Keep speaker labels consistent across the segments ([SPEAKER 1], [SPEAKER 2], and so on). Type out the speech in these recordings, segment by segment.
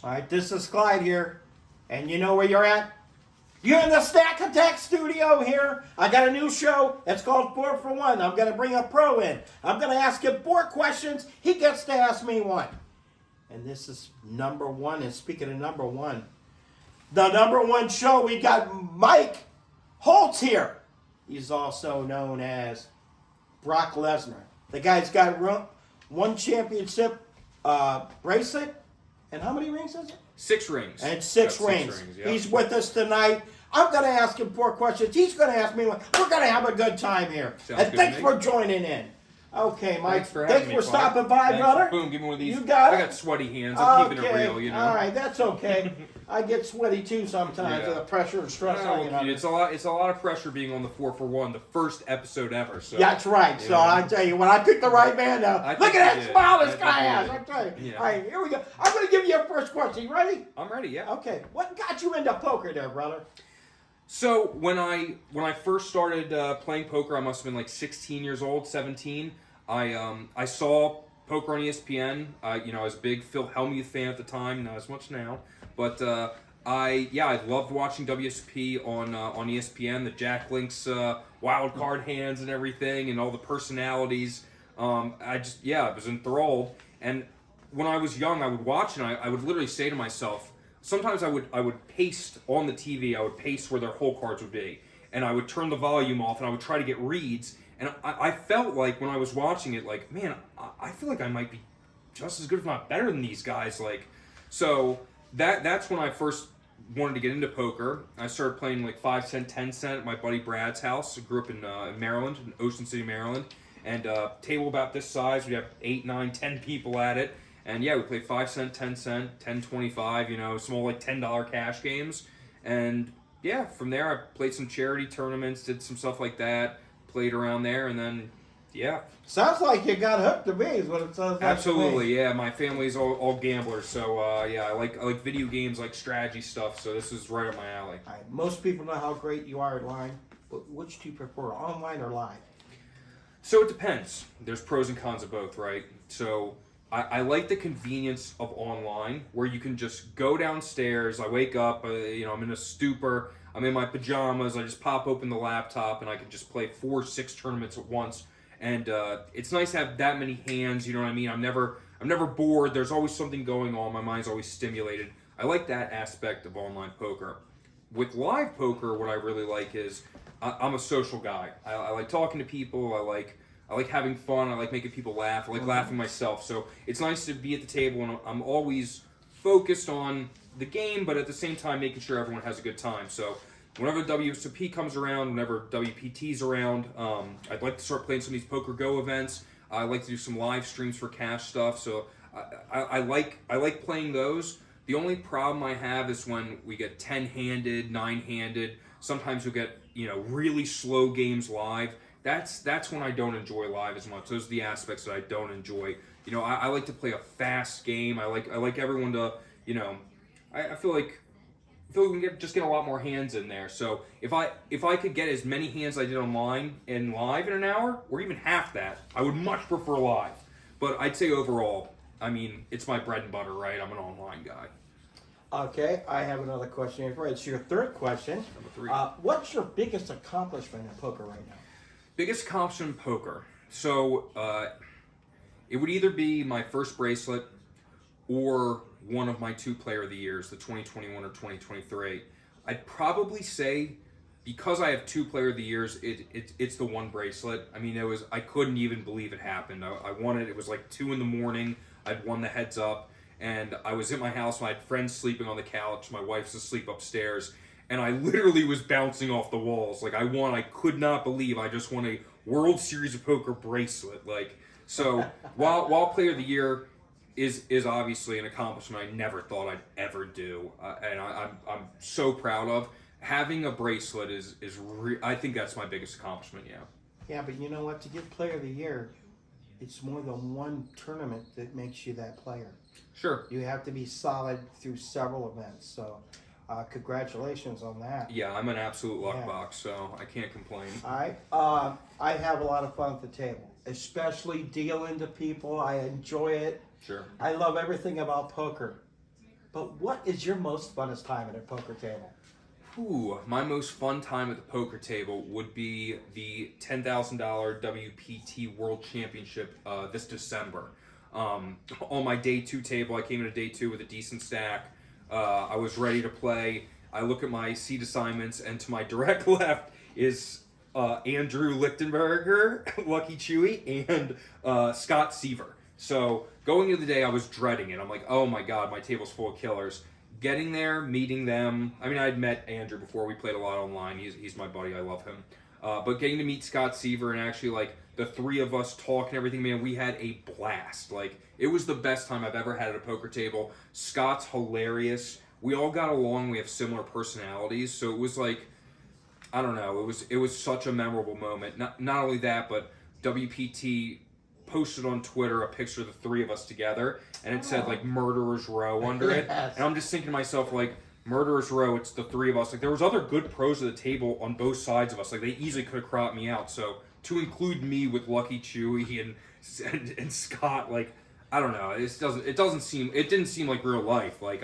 [SPEAKER 1] All right, this is Clyde here, and you know where you're at? You're in the Stack Attack studio here. I got a new show. It's called 4 for 1. I'm going to bring a pro in. I'm going to ask him 4 questions. He gets to ask me 1. And this is number 1. And speaking of number 1, the number 1 show, we got Mike Holtz here. He's also known as Brocklesnar. The guy's got 1 championship bracelet. And how many rings is it?
[SPEAKER 2] 6 rings.
[SPEAKER 1] And 6 rings.
[SPEAKER 2] Yep.
[SPEAKER 1] He's with us tonight. I'm going to ask him 4 questions. He's going to ask me 1. We're going to have a good time here.
[SPEAKER 2] Sounds
[SPEAKER 1] and
[SPEAKER 2] good
[SPEAKER 1] thanks
[SPEAKER 2] to me.
[SPEAKER 1] for joining in. Okay, Mike.
[SPEAKER 2] Thanks for
[SPEAKER 1] stopping by,
[SPEAKER 2] Thanks.
[SPEAKER 1] brother.
[SPEAKER 2] Boom, give me one of these.
[SPEAKER 1] You got it?
[SPEAKER 2] I got sweaty hands. I'm keeping it real, you know.
[SPEAKER 1] All right, that's okay. I get sweaty too sometimes
[SPEAKER 2] Yeah.
[SPEAKER 1] with the pressure and stress.
[SPEAKER 2] Well, it's a lot of pressure being on the 4 for 1, the first episode ever. So
[SPEAKER 1] That's right. So I tell you, when I picked the right man now, look at that
[SPEAKER 2] did.
[SPEAKER 1] smile this
[SPEAKER 2] I
[SPEAKER 1] guy
[SPEAKER 2] think
[SPEAKER 1] has.
[SPEAKER 2] you
[SPEAKER 1] I
[SPEAKER 2] did.
[SPEAKER 1] tell you.
[SPEAKER 2] Yeah.
[SPEAKER 1] All right, here we go. I'm going to give you a first question. You ready?
[SPEAKER 2] I'm ready. Yeah.
[SPEAKER 1] Okay. What got you into poker there, brother?
[SPEAKER 2] So when I first started playing poker, I must have been like 16 years old, 17. I saw poker on ESPN. I was a big Phil Hellmuth fan at the time, not as much now, but I loved watching WSOP on ESPN. The Jack Link's wild card hands and everything, and all the personalities. I was enthralled. And when I was young, I would watch, and I would literally say to myself. Sometimes I would paste on the TV. I would paste where their hole cards would be, and I would turn the volume off, and I would try to get reads. And I felt like when I was watching it, like, man, I feel like I might be just as good, if not better, than these guys. Like, so that's when I first wanted to get into poker. I started playing like 5 cent, 10 cent at my buddy Brad's house. I grew up in Maryland, in Ocean City, Maryland, and table about this size. We'd have 8, 9, 10 people at it. And yeah, we played 5 cent, 10 cent, 10, 25, small like $10 cash games. And yeah, from there I played some charity tournaments, did some stuff like that, played around there, and then, yeah.
[SPEAKER 1] Sounds like you got hooked to me is what it sounds like.
[SPEAKER 2] Absolutely, yeah. My family's all gamblers, so I like video games, like strategy stuff, so this is right up my alley.
[SPEAKER 1] All right, most people know how great you are at line, but which do you prefer, online or live?
[SPEAKER 2] So it depends. There's pros and cons of both, right? So I like the convenience of online, where you can just go downstairs. I wake up, I'm in a stupor. I'm in my pajamas. I just pop open the laptop, and I can just play 4, 6 tournaments at once. And it's nice to have that many hands. You know what I mean? I'm never bored. There's always something going on. My mind's always stimulated. I like that aspect of online poker. With live poker, what I really like is I'm a social guy. I like talking to people. I like having fun. I like making people laugh. I like laughing myself. So it's nice to be at the table, and I'm always focused on the game, but at the same time making sure everyone has a good time. So whenever WSOP comes around, whenever WPT's around, I'd like to start playing some of these Poker Go events. I like to do some live streams for cash stuff. So I like playing those. The only problem I have is when we get 10-handed, 9-handed. Sometimes you'll get really slow games live. That's when I don't enjoy live as much. Those are the aspects that I don't enjoy. I like to play a fast game. I like everyone to, I feel like we can just get a lot more hands in there. So if I could get as many hands as I did online and live in an hour, or even half that, I would much prefer live. But I'd say overall, it's my bread and butter, right? I'm an online guy.
[SPEAKER 1] Okay, I have another question for you. It's your third question.
[SPEAKER 2] Number 3.
[SPEAKER 1] What's your biggest accomplishment in poker right now?
[SPEAKER 2] Biggest accomplishment in poker. So it would either be my first bracelet or one of my 2 Player of the Years, the 2021 or 2023. I'd probably say, because I have 2 Player of the Years, it's the 1 bracelet. I couldn't even believe it happened. I won it. It was like 2 in the morning. I'd won the heads up, and I was at my house. I had friends sleeping on the couch. My wife's asleep upstairs. And I literally was bouncing off the walls. Like, I won. I could not believe I just won a World Series of Poker bracelet. Like, so while Player of the Year is obviously an accomplishment I never thought I'd ever do, and I'm so proud of, having a bracelet I think that's my biggest accomplishment. Yeah.
[SPEAKER 1] Yeah, but you know what? To get Player of the Year, it's more than one tournament that makes you that player.
[SPEAKER 2] Sure.
[SPEAKER 1] You have to be solid through several events. So. Congratulations on that.
[SPEAKER 2] Yeah, I'm an absolute luck box, so I can't complain.
[SPEAKER 1] All right. I have a lot of fun at the table, especially dealing to people. I enjoy it.
[SPEAKER 2] Sure.
[SPEAKER 1] I love everything about poker. But what is your most funnest time at a poker table?
[SPEAKER 2] Ooh, my most fun time at the poker table would be the $10,000 WPT World Championship this December. On my day 2 table, I came into day 2 with a decent stack. I was ready to play. I look at my seat assignments, and to my direct left is Andrew Lichtenberger, Lucky Chewy, and Scott Seaver. So going into the day, I was dreading it. I'm like, oh my god, my table's full of killers. Getting there, meeting them. I mean, I'd met Andrew before. We played a lot online. He's my buddy. I love him. But getting to meet Scott Seaver and actually, like, the three of us talk and everything, man, we had a blast. Like, it was the best time I've ever had at a poker table. Scott's hilarious. We all got along. We have similar personalities. So it was like, I don't know. It was such a memorable moment. Not only that, but WPT posted on Twitter a picture of the three of us together, and it said, like, Murderer's Row under it.
[SPEAKER 1] Yes.
[SPEAKER 2] And I'm just thinking to myself, like, Murderer's Row, it's the three of us. Like, there was other good pros at the table on both sides of us. Like, they easily could have cropped me out. So to include me with Lucky Chewy and Scott, like, I don't know. It didn't seem like real life. Like,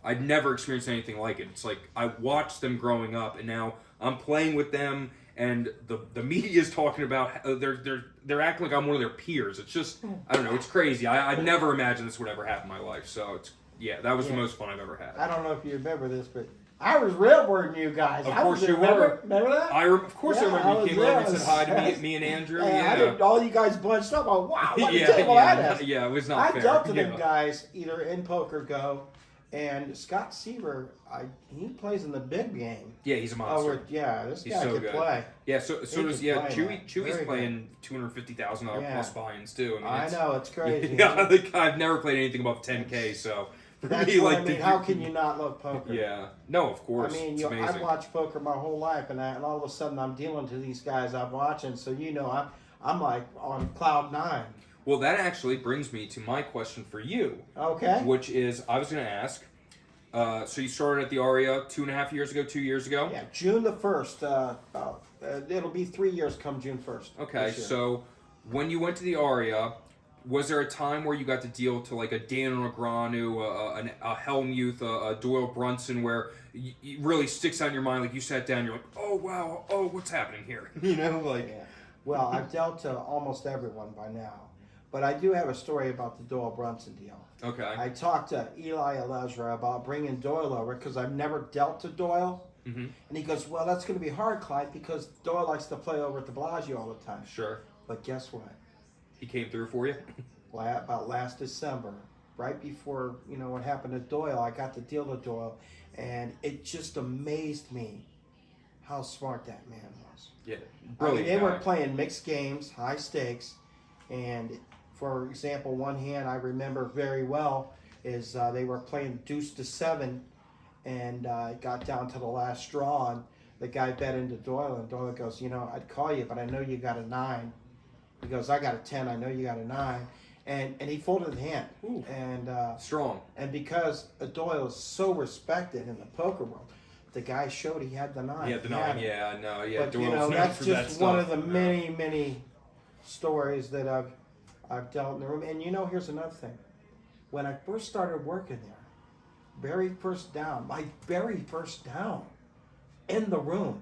[SPEAKER 2] I'd never experienced anything like it. It's like I watched them growing up, and now I'm playing with them, and the media is talking about they're acting like I'm one of their peers. It's just, I don't know. It's crazy. I'd never imagined this would ever happen in my life. So that was the most fun I've ever had.
[SPEAKER 1] I don't know if you remember this, but I was railroading you guys.
[SPEAKER 2] Of course you were.
[SPEAKER 1] Remember that?
[SPEAKER 2] Of course I remember you came over and said hi to me and Andrew.
[SPEAKER 1] I did, all you guys bunched up. Oh, wow, what a
[SPEAKER 2] yeah,
[SPEAKER 1] table that is.
[SPEAKER 2] Yeah, it was not fair.
[SPEAKER 1] I dealt to them guys either in Poker Go, and Scott Seaver, he plays in the big game.
[SPEAKER 2] Yeah, he's a monster.
[SPEAKER 1] This
[SPEAKER 2] he's
[SPEAKER 1] guy
[SPEAKER 2] so
[SPEAKER 1] can
[SPEAKER 2] good.
[SPEAKER 1] play.
[SPEAKER 2] Yeah, so does Chewy's playing $250,000 plus buy-ins too.
[SPEAKER 1] I know, it's crazy.
[SPEAKER 2] Yeah, I've never played anything above 10K, so for
[SPEAKER 1] that's
[SPEAKER 2] me,
[SPEAKER 1] what
[SPEAKER 2] like,
[SPEAKER 1] I mean. How can you not love poker?
[SPEAKER 2] Yeah, no, of course.
[SPEAKER 1] I mean,
[SPEAKER 2] it's amazing.
[SPEAKER 1] I've watched poker my whole life, and all of a sudden I'm dealing to these guys I'm watching. So I'm like on cloud 9.
[SPEAKER 2] Well, that actually brings me to my question for you.
[SPEAKER 1] Okay.
[SPEAKER 2] Which is, I was going to ask. So you started at the Aria 2.5 years ago, 2 years ago?
[SPEAKER 1] Yeah, June the 1st. It'll be 3 years come June 1st.
[SPEAKER 2] Okay, so when you went to the Aria, was there a time where you got to deal to like a Daniel Negreanu, a Helmuth, a Doyle Brunson, where it really sticks out in your mind, like you sat down, you're like, oh wow, oh what's happening here?
[SPEAKER 1] Yeah. Well, I've dealt to almost everyone by now, but I do have a story about the Doyle Brunson deal.
[SPEAKER 2] Okay.
[SPEAKER 1] I talked to Eli Elezra about bringing Doyle over because I've never dealt to Doyle.
[SPEAKER 2] Mm-hmm.
[SPEAKER 1] And he goes, well, that's going to be hard, Clyde, because Doyle likes to play over at the Bellagio all the time.
[SPEAKER 2] Sure.
[SPEAKER 1] But guess what?
[SPEAKER 2] He came through for you?
[SPEAKER 1] About last December, right before, what happened to Doyle, I got to deal with Doyle, and it just amazed me how smart that man was.
[SPEAKER 2] Yeah.
[SPEAKER 1] They were playing mixed games, high stakes, and for example, one hand I remember very well is they were playing deuce to 7, and it got down to the last straw, and the guy bet into Doyle, and Doyle goes, I'd call you, but I know you got a 9. He goes, I got a 10, I know you got a 9. And he folded the hand.
[SPEAKER 2] Ooh,
[SPEAKER 1] and
[SPEAKER 2] strong.
[SPEAKER 1] And because Doyle is so respected in the poker world, the guy showed he had the 9.
[SPEAKER 2] He had the 9, yeah, no, yeah.
[SPEAKER 1] But,
[SPEAKER 2] Doyle's
[SPEAKER 1] that's
[SPEAKER 2] for
[SPEAKER 1] just
[SPEAKER 2] that
[SPEAKER 1] one
[SPEAKER 2] stuff.
[SPEAKER 1] of the many, many stories that I've dealt in the room. And here's another thing. When I first started working there, my very first down in the room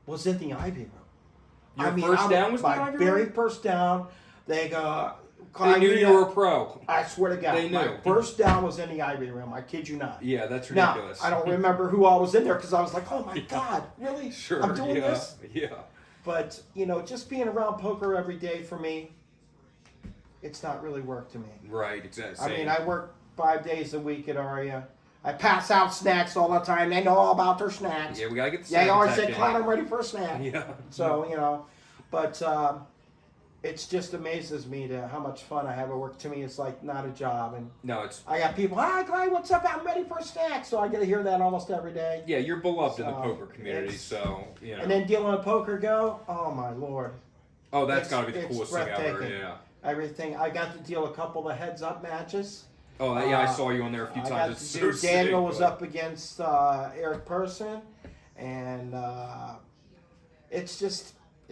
[SPEAKER 1] was in the Ivy room.
[SPEAKER 2] First down was in the Ivy room?
[SPEAKER 1] My very first down, they go...
[SPEAKER 2] They knew you were a pro.
[SPEAKER 1] I swear to God.
[SPEAKER 2] They knew.
[SPEAKER 1] My first down was in the Ivy room. I kid you not.
[SPEAKER 2] Yeah, that's ridiculous.
[SPEAKER 1] Now, I don't remember who all was in there because I was like, oh my God, really?
[SPEAKER 2] Sure,
[SPEAKER 1] I'm doing this?
[SPEAKER 2] Yeah.
[SPEAKER 1] But, just being around poker every day for me, it's not really work to me.
[SPEAKER 2] Right, exactly.
[SPEAKER 1] I mean, I work 5 days a week at Aria. I pass out snacks all the time. They know all about their snacks.
[SPEAKER 2] Yeah, we got to get the
[SPEAKER 1] snack. They always
[SPEAKER 2] attack
[SPEAKER 1] say, Clyde, I'm ready for a snack.
[SPEAKER 2] Yeah.
[SPEAKER 1] So, but it's just amazes me to how much fun I have at work. To me, it's like not a job. And
[SPEAKER 2] no, it's...
[SPEAKER 1] I got people, hi, Clyde, what's up? I'm ready for a snack. So I get to hear that almost every day.
[SPEAKER 2] Yeah, you're beloved in the poker community, so,
[SPEAKER 1] And then dealing with Poker Go, oh my Lord.
[SPEAKER 2] Oh, that's got to be the coolest thing ever,
[SPEAKER 1] breathtaking.
[SPEAKER 2] yeah.
[SPEAKER 1] Everything. I got to deal a couple of heads-up matches.
[SPEAKER 2] Oh, yeah, I saw you on there a few times. It's so sick.
[SPEAKER 1] Daniel was up against Eric Person, and it's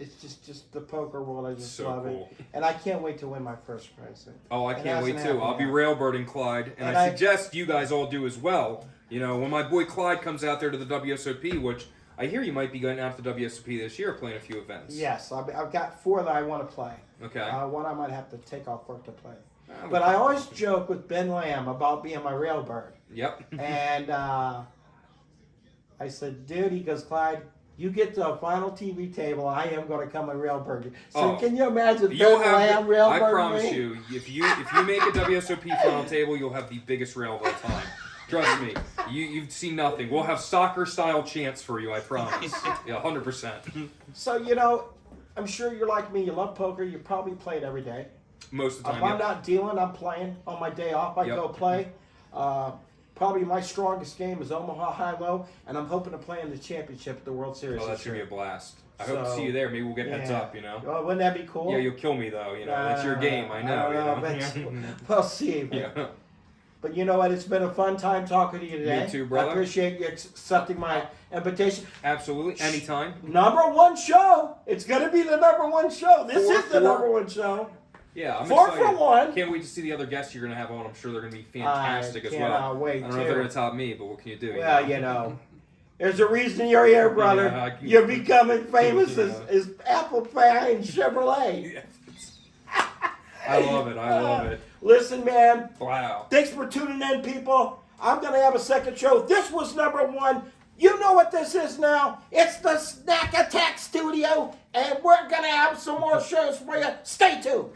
[SPEAKER 1] it's just the poker world. I just
[SPEAKER 2] So
[SPEAKER 1] love
[SPEAKER 2] cool.
[SPEAKER 1] it, and I can't wait to win my first prize.
[SPEAKER 2] Oh, I
[SPEAKER 1] And
[SPEAKER 2] can't wait
[SPEAKER 1] hasn't
[SPEAKER 2] too. I'll
[SPEAKER 1] happened
[SPEAKER 2] be
[SPEAKER 1] yet.
[SPEAKER 2] railbirding Clyde, and I suggest you guys all do as well. You know, when my boy Clyde comes out there to the WSOP, which I hear you might be going out to the WSOP this year, playing a few events.
[SPEAKER 1] Yes, I've got 4 that I want to play.
[SPEAKER 2] Okay.
[SPEAKER 1] One I might have to take off work to play.
[SPEAKER 2] Ah,
[SPEAKER 1] But I always joke with Ben Lamb about being my railbird.
[SPEAKER 2] Yep.
[SPEAKER 1] And I said, dude, he goes, Clyde, you get to a final TV table, I am going to come and railbird you. So can you imagine
[SPEAKER 2] You'll
[SPEAKER 1] Ben
[SPEAKER 2] have
[SPEAKER 1] Lamb railbird
[SPEAKER 2] I promise
[SPEAKER 1] me?
[SPEAKER 2] you, if you make a WSOP final table, you'll have the biggest rail of all time. Trust me, you've seen nothing. We'll have soccer-style chants for you, I promise. Yeah, 100%.
[SPEAKER 1] So, you know, I'm sure you're like me. You love poker. You probably play it every day.
[SPEAKER 2] Most of the
[SPEAKER 1] If
[SPEAKER 2] time,
[SPEAKER 1] I'm
[SPEAKER 2] yep.
[SPEAKER 1] not dealing, I'm playing. On my day off, I
[SPEAKER 2] Yep.
[SPEAKER 1] go play. Probably my strongest game is Omaha High-Low, and I'm hoping to play in the championship at the World Series.
[SPEAKER 2] Oh, that's
[SPEAKER 1] this
[SPEAKER 2] going to
[SPEAKER 1] year.
[SPEAKER 2] be a blast. I hope to
[SPEAKER 1] So,
[SPEAKER 2] see you there. Maybe we'll get heads
[SPEAKER 1] yeah.
[SPEAKER 2] up, you know?
[SPEAKER 1] Oh, wouldn't that be cool?
[SPEAKER 2] Yeah, you'll kill me, though. You know, that's your game. I know. You know?
[SPEAKER 1] We'll see. But,
[SPEAKER 2] Yeah.
[SPEAKER 1] but you know what? It's been a fun time talking to you today.
[SPEAKER 2] Me too, brother.
[SPEAKER 1] I appreciate you accepting my invitation.
[SPEAKER 2] Absolutely. Anytime.
[SPEAKER 1] #1 show. It's going to be the #1 show. This is the
[SPEAKER 2] 4-4.
[SPEAKER 1] #1 show.
[SPEAKER 2] Yeah, I'm
[SPEAKER 1] 4
[SPEAKER 2] excited.
[SPEAKER 1] for 1.
[SPEAKER 2] Can't wait to see the other guests you're going to have on. I'm sure they're going to be fantastic as well.
[SPEAKER 1] Cannot wait,
[SPEAKER 2] I don't know if they're going to top me, but what can you do?
[SPEAKER 1] Well, you know, there's a reason you're here, brother.
[SPEAKER 2] Yeah, I can-
[SPEAKER 1] You're becoming famous
[SPEAKER 2] Yeah.
[SPEAKER 1] as Apple Pie and Chevrolet.
[SPEAKER 2] I love it. I love it.
[SPEAKER 1] Listen, man,
[SPEAKER 2] Wow.
[SPEAKER 1] thanks for tuning in, people. I'm going to have a second show. This was #1. You know what this is now. It's the Snack Attack Studio, and we're going to have some more shows for you. Stay tuned.